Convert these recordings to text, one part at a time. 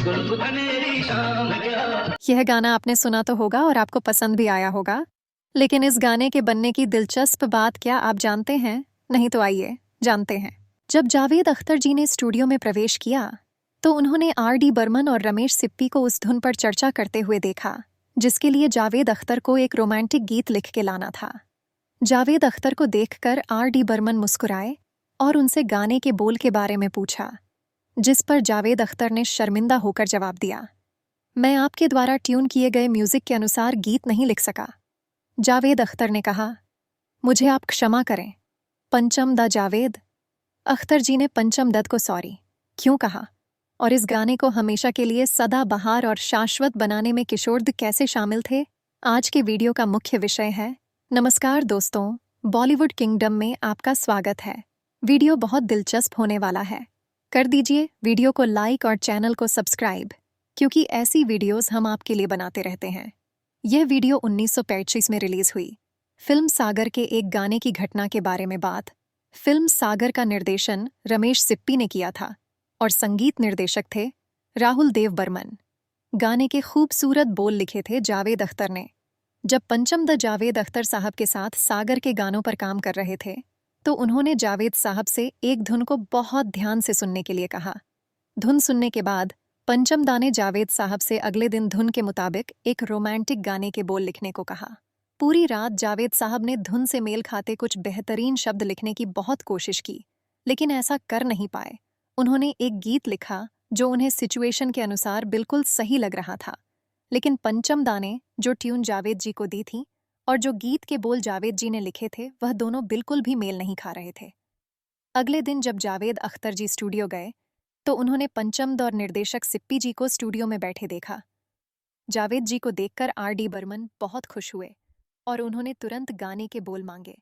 जुल्फ घनेरी शाम क्या। यह गाना आपने सुना तो होगा और आपको पसंद भी आया होगा, लेकिन इस गाने के बनने की दिलचस्प बात क्या आप जानते हैं? नहीं तो आइए जानते हैं। जब जावेद अख्तर जी ने स्टूडियो में प्रवेश किया, तो उन्होंने R.D. बर्मन और रमेश सिप्पी को उस धुन पर चर्चा करते हुए देखा, जिसके लिए जावेद अख्तर को एक रोमांटिक गीत लिख के लाना था। जावेद अख्तर को देखकर R.D. बर्मन मुस्कुराए और उनसे गाने के बोल के बारे में पूछा, जिस पर जावेद अख्तर ने शर्मिंदा होकर जवाब दिया, मैं आपके द्वारा ट्यून किए गए म्यूजिक के अनुसार गीत नहीं लिख सका। जावेद अख्तर ने कहा, मुझे आप क्षमा करें, पंचम दा जावेद। अख्तर जी ने पंचम दत्त को सॉरी क्यों कहा, और इस गाने को हमेशा के लिए सदाबहार और शाश्वत बनाने में किशोर द कैसे शामिल थे, आज के वीडियो का मुख्य विषय है। नमस्कार दोस्तों, बॉलीवुड किंगडम में आपका स्वागत है। वीडियो बहुत दिलचस्प होने वाला है। कर दीजिए वीडियो को लाइक और चैनल को सब्सक्राइब, क्योंकि ऐसी वीडियोस हम आपके लिए बनाते रहते हैं। यह वीडियो 1935 में रिलीज हुई फिल्म सागर के एक गाने की घटना के बारे में बात। फिल्म सागर का निर्देशन रमेश सिप्पी ने किया था और संगीत निर्देशक थे राहुल देव बर्मन। गाने के खूबसूरत बोल लिखे थे जावेद अख्तर ने। जब पंचम द जावेद अख्तर साहब के साथ सागर के गानों पर काम कर रहे थे, तो उन्होंने जावेद साहब से एक धुन को बहुत ध्यान से सुनने के लिए कहा। धुन सुनने के बाद पंचम दा ने जावेद साहब से अगले दिन धुन के मुताबिक एक रोमांटिक गाने के बोल लिखने को कहा। पूरी रात जावेद साहब ने धुन से मेल खाते कुछ बेहतरीन शब्द लिखने की बहुत कोशिश की, लेकिन ऐसा कर नहीं पाए। उन्होंने एक गीत लिखा जो उन्हें सिचुएशन के अनुसार बिल्कुल सही लग रहा था, लेकिन पंचम दा ने जो ट्यून जावेद जी को दी थी और जो गीत के बोल जावेद जी ने लिखे थे, वह दोनों बिल्कुल भी मेल नहीं खा रहे थे। अगले दिन जब जावेद अख्तर जी स्टूडियो गए, तो उन्होंने पंचम दा और निर्देशक सिप्पी जी को स्टूडियो में बैठे देखा। जावेद जी को देखकर R.D. बर्मन बहुत खुश हुए और उन्होंने तुरंत गाने के बोल मांगे।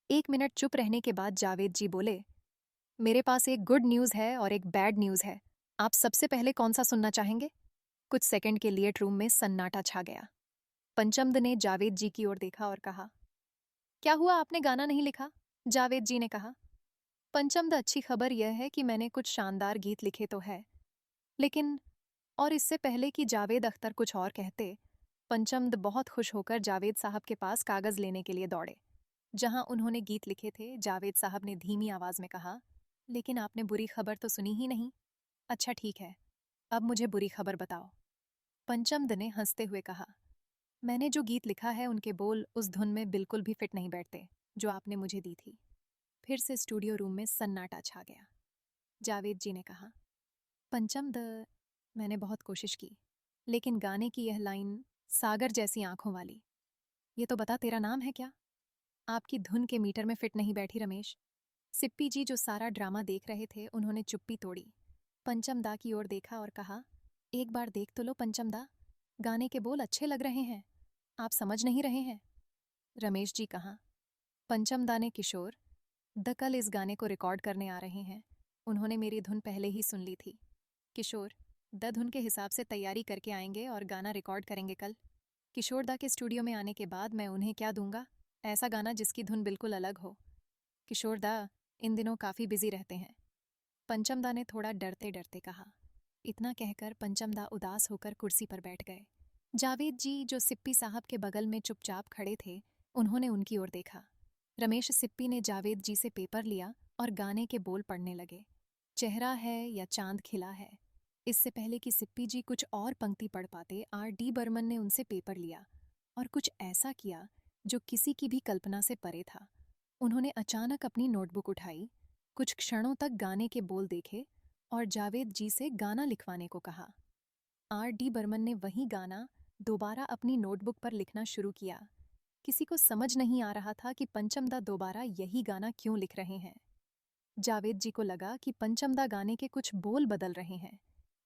1 मिनट चुप रहने के बाद जावेद जी बोले, मेरे पास एक गुड न्यूज़ है और एक बैड न्यूज़ है। आप सबसे पहले कौन सा सुनना चाहेंगे? कुछ सेकंड के लिए रूम में सन्नाटा छा गया। पंचमद ने जावेद जी की ओर देखा और कहा, क्या हुआ, आपने गाना नहीं लिखा? जावेद जी ने कहा, पंचमद, अच्छी खबर यह है कि मैंने कुछ शानदार गीत लिखे तो है, लेकिन और इससे पहले कि जावेद अख्तर कुछ और कहते, पंचमद बहुत खुश होकर जावेद साहब के पास कागज लेने के लिए दौड़े, जहां उन्होंने गीत लिखे थे। जावेद साहब ने धीमी आवाज में कहा, लेकिन आपने बुरी खबर तो सुनी ही नहीं। अच्छा ठीक है, अब मुझे बुरी खबर बताओ। पंचमद ने हंसते हुए कहा, मैंने जो गीत लिखा है उनके बोल उस धुन में बिल्कुल भी फिट नहीं बैठते जो आपने मुझे दी थी। फिर से स्टूडियो रूम में सन्नाटा छा गया। जावेद जी ने कहा, पंचमद, मैंने बहुत कोशिश की, लेकिन गाने की यह लाइन, सागर जैसी आंखों वाली, ये तो बता तेरा नाम है क्या? आपकी धुन के मीटर में फिट नहीं बैठी रमेश। सिप्पी जी जो सारा ड्रामा देख रहे थे, उन्होंने चुप्पी तोड़ी, पंचम दा की ओर देखा और कहा, एक बार देख तो लो पंचम दा, गाने के बोल अच्छे लग रहे हैं, आप समझ नहीं रहे हैं। रमेश जी कहा, पंचम दा ने, किशोर द कल इस गाने को रिकॉर्ड करने आ रहे हैं, उन्होंने मेरी धुन पहले ही सुन ली थी। किशोर द धुन के हिसाब से तैयारी करके आएंगे और गाना रिकॉर्ड करेंगे कल। किशोर दा के स्टूडियो में आने के बाद मैं उन्हें क्या दूंगा? ऐसा गाना जिसकी धुन बिल्कुल अलग हो। किशोर दा इन दिनों काफ़ी बिजी रहते हैं, पंचम दा ने थोड़ा डरते डरते कहा। इतना कहकर पंचम दा उदास होकर कुर्सी पर बैठ गए। जावेद जी जो सिप्पी साहब के बगल में चुपचाप खड़े थे, उन्होंने उनकी ओर देखा। रमेश सिप्पी ने जावेद जी से पेपर लिया और गाने के बोल पढ़ने लगे। चेहरा है या चांद खिला है। इससे पहले कि सिप्पी जी कुछ और पंक्ति पढ़ पाते, R.D. बर्मन ने उनसे पेपर लिया और कुछ ऐसा किया जो किसी की भी कल्पना से परे था। उन्होंने अचानक अपनी नोटबुक उठाई, कुछ क्षणों तक गाने के बोल देखे और जावेद जी से गाना लिखवाने को कहा। R.D. बर्मन ने वही गाना दोबारा अपनी नोटबुक पर लिखना शुरू किया। किसी को समझ नहीं आ रहा था कि पंचमदा दोबारा यही गाना क्यों लिख रहे हैं। जावेद जी को लगा कि पंचमदा गाने के कुछ बोल बदल रहे हैं,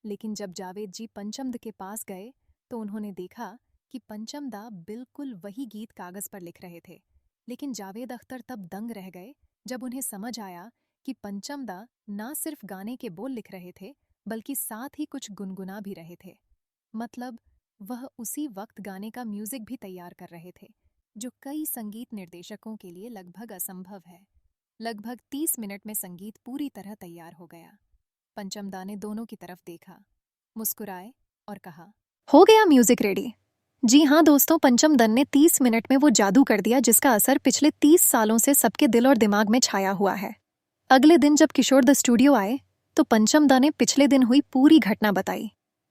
लेकिन जब जावेद जी पंचमद के पास गए तो उन्होंने देखा कि पंचमदा बिल्कुल वही गीत कागज पर लिख रहे थे। लेकिन जावेद अख्तर तब दंग रह गए जब उन्हें समझ आया कि पंचमदा ना सिर्फ गाने के बोल लिख रहे थे, बल्कि साथ ही कुछ गुनगुना भी रहे थे। मतलब वह उसी वक्त गाने का म्यूजिक भी तैयार कर रहे थे, जो कई संगीत निर्देशकों के लिए लगभग असंभव है। लगभग 30 मिनट में संगीत पूरी तरह तैयार हो गया। पंचमदा ने दोनों की तरफ देखा। मुस्कुराए और कहा, हो गया म्यूजिक रेडी। जी हाँ दोस्तों, पंचम दन ने 30 मिनट में वो जादू कर दिया जिसका असर पिछले 30 सालों से सबके दिल और दिमाग में छाया हुआ है। अगले दिन जब किशोर दा स्टूडियो आए तो पंचम दा ने पिछले दिन हुई पूरी घटना बताई।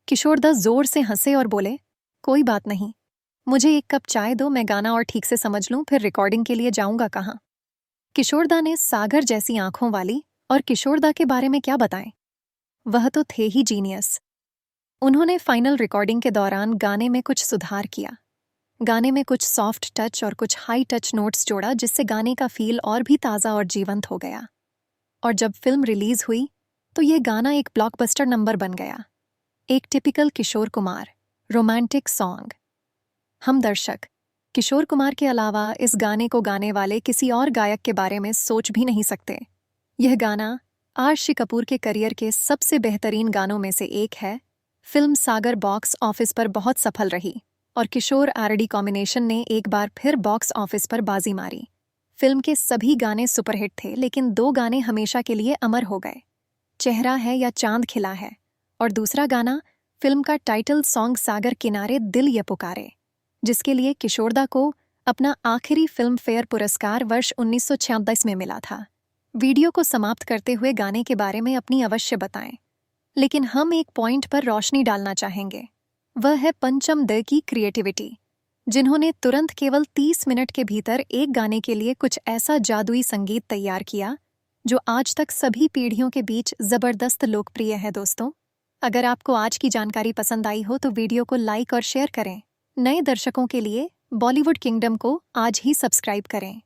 किशोर दा जोर से हंसे और बोले, कोई बात नहीं, मुझे एक कप चाय दो, मैं गाना और ठीक से समझ लूं, फिर रिकॉर्डिंग के लिए जाऊंगा कहाँ। किशोर दा ने सागर जैसी आंखों वाली और किशोर दा के बारे में क्या बताएं, वह तो थे ही जीनियस। उन्होंने फाइनल रिकॉर्डिंग के दौरान गाने में कुछ सुधार किया। गाने में कुछ सॉफ्ट टच और कुछ हाई टच नोट्स जोड़ा जिससे गाने का फील और भी ताज़ा और जीवंत हो गया। और जब फिल्म रिलीज हुई तो यह गाना एक ब्लॉकबस्टर नंबर बन गया, एक typical Kishore Kumar romantic song. हम दर्शक किशोर कुमार के अलावा इस गाने को गाने वाले किसी और गायक के बारे में सोच भी नहीं सकते। यह गाना आर्शी कपूर के करियर के सबसे बेहतरीन गानों में से एक है। फिल्म सागर बॉक्स ऑफिस पर बहुत सफल रही और किशोर आरडी कॉम्बिनेशन ने एक बार फिर बॉक्स ऑफिस पर बाजी मारी। फिल्म के सभी गाने सुपरहिट थे, लेकिन 2 गाने हमेशा के लिए अमर हो गए, चेहरा है या चांद खिला है, और दूसरा गाना फिल्म का टाइटल सॉन्ग सागर किनारे दिल ये पुकारे, जिसके लिए किशोरदा को अपना आखिरी फिल्म फेयर पुरस्कार वर्ष 1986 में मिला था। वीडियो को समाप्त करते हुए गाने के बारे में अपनी अवश्य बताएं, लेकिन हम एक पॉइंट पर रोशनी डालना चाहेंगे। वह है पंचम द की क्रिएटिविटी, जिन्होंने तुरंत केवल 30 मिनट के भीतर एक गाने के लिए कुछ ऐसा जादुई संगीत तैयार किया जो आज तक सभी पीढ़ियों के बीच जबरदस्त लोकप्रिय है। दोस्तों, अगर आपको आज की जानकारी पसंद आई हो तो वीडियो को लाइक और शेयर करें। नए दर्शकों के लिए बॉलीवुड किंगडम को आज ही सब्सक्राइब करें।